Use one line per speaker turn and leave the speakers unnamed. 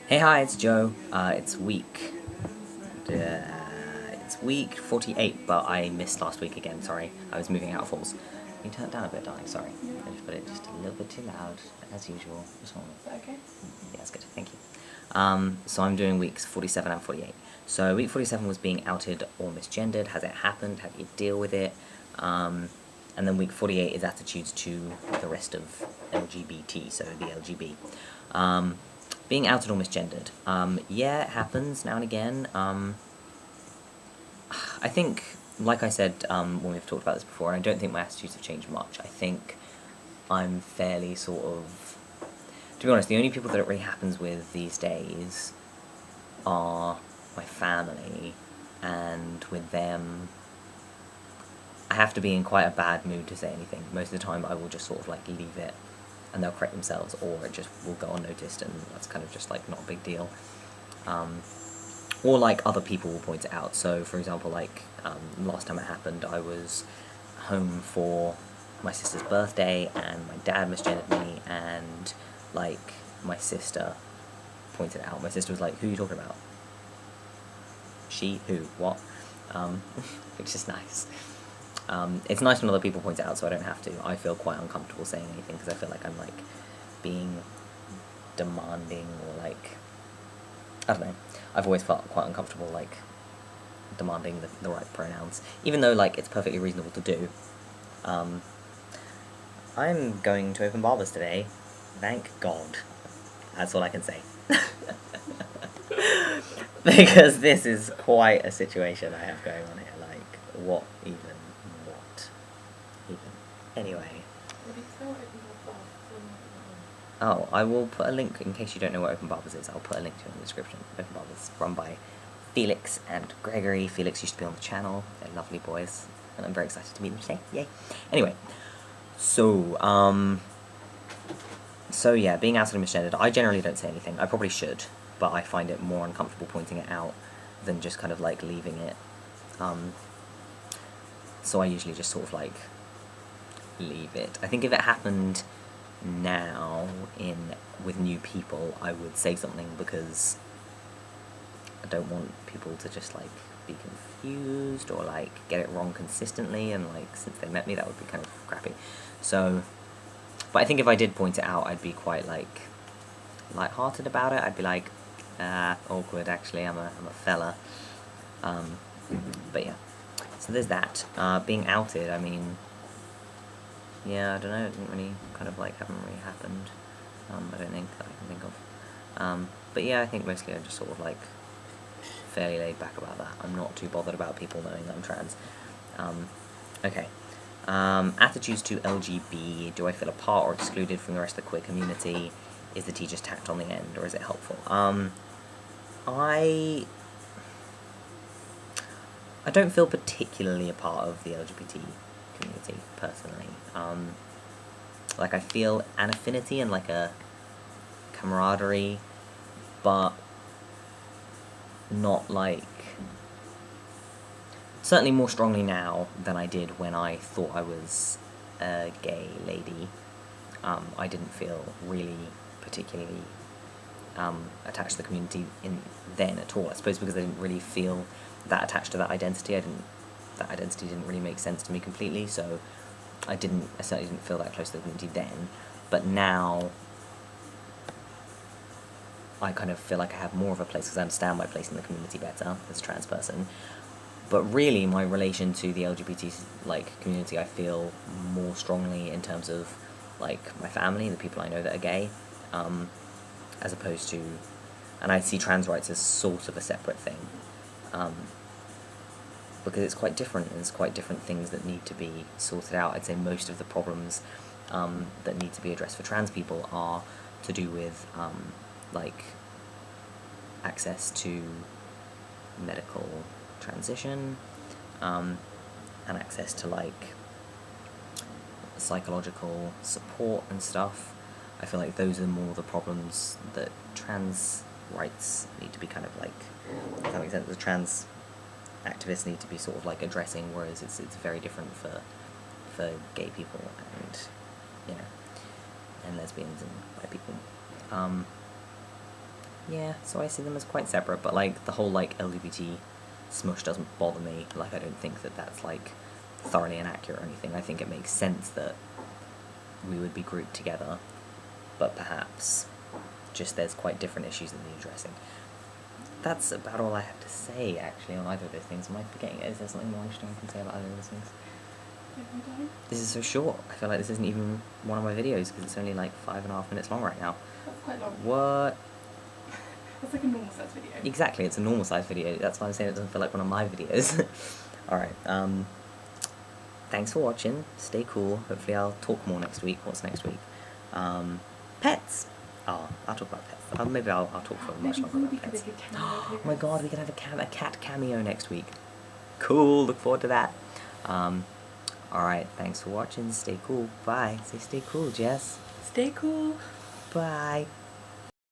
Hey, hi, it's Joe. It's week 48, but I missed last week again. Sorry, I was moving out of Falls. Can you turn it down a bit, darling? Sorry, I just put it just a little bit too loud, as usual. Just one.
Okay.
Yeah, that's good. Thank you. So I'm doing weeks 47 and 48. So week 47 was being outed or misgendered. Has it happened? How do you deal with it? And then week 48 is attitudes to the rest of LGBT, so the LGB. Being outed or misgendered. Yeah, it happens now and again. I think, like I said when we've talked about this before, and I don't think my attitudes have changed much. I think I'm fairly sort of... To be honest, the only people that it really happens with these days are my family, and with them, I have to be in quite a bad mood to say anything. Most of the time I will just sort of like leave it and they'll correct themselves, or it just will go unnoticed, and that's kind of just like not a big deal. Or like other people will point it out. So for example, like last time it happened, I was home for my sister's birthday and my dad misgendered me, and like my sister pointed it out. My sister was like, "Who are you talking about? She? Who? What?" Which is nice. It's nice when other people point it out, so I don't have to. I feel quite uncomfortable saying anything because I feel like I'm like being demanding, or like, I don't know. I've always felt quite uncomfortable like demanding the right pronouns, even though like it's perfectly reasonable to do. I'm going to open barbers today. Thank God. That's all I can say. Because this is quite a situation I have going on here. Like, what even? What even? Anyway.
What do you say? Open your
Oh, I will put a link, in case you don't know what Open Barbers is, I'll put a link to it in the description. Open Barbers, run by Felix and Gregory. Felix used to be on the channel. They're lovely boys, and I'm very excited to meet them today. Yay. Anyway, so yeah, being outed and misgendered, I generally don't say anything. I probably should, but I find it more uncomfortable pointing it out than just kind of like leaving it. So I usually just sort of like leave it. I think if it happened now with new people, I would say something, because I don't want people to just like be confused or like get it wrong consistently, and like since they met me, that would be kind of crappy. So, but I think if I did point it out, I'd be quite like light-hearted about it. I'd be like, awkward, actually, I'm a fella. But yeah, so there's that. Being outed, I mean, yeah, I don't know, it didn't really haven't really happened, I don't think, that I can think of. But yeah, I think mostly I'm just sort of like fairly laid back about that. I'm not too bothered about people knowing that I'm trans. Okay. Attitudes to LGB. Do I feel apart or excluded from the rest of the queer community? Is the T just tacked on the end, or is it helpful? I don't feel particularly a part of the LGBT community, personally. Like, I feel an affinity and like a camaraderie, but not like... Certainly more strongly now than I did when I thought I was a gay lady. I didn't feel really particularly attached to the community then at all. I suppose because I didn't really feel that attached to that identity. That identity didn't really make sense to me completely, so I certainly didn't feel that close to the community then. But now I kind of feel like I have more of a place, because I understand my place in the community better as a trans person. But really, my relation to the LGBT like community, I feel more strongly in terms of like my family, the people I know that are gay, as opposed to, and I see trans rights as sort of a separate thing, because it's quite different, and it's quite different things that need to be sorted out. I'd say most of the problems that need to be addressed for trans people are to do with like access to medical transition, and access to like psychological support and stuff. I feel like those are more the problems that trans rights need to be kind of like, if that makes sense, the trans activists need to be sort of like addressing, whereas it's very different for gay people and, you know, and lesbians and bi people. Yeah, so I see them as quite separate, but like the whole like LGBT smush doesn't bother me. Like I don't think that that's like thoroughly inaccurate or anything. I think it makes sense that we would be grouped together, but perhaps just there's quite different issues that need addressing. That's about all I have to say actually on either of those things. Am I forgetting? Is there something more interesting I can say about either of those things? This is so short. I feel like this isn't even one of my videos because it's only like 5.5 minutes long right now.
That's quite long.
What?
That's like a normal size video.
Exactly, it's a normal size video. That's why I'm saying it doesn't feel like one of my videos. Alright, thanks for watching. Stay cool. Hopefully I'll talk more next week. What's next week? Pets! Oh, I'll talk about pets. Maybe I'll talk for much longer about pets. Oh my god, we can have a cat cameo next week. Cool, look forward to that. Alright, thanks for watching. Stay cool. Bye. Say stay cool, Jess.
Stay cool.
Bye.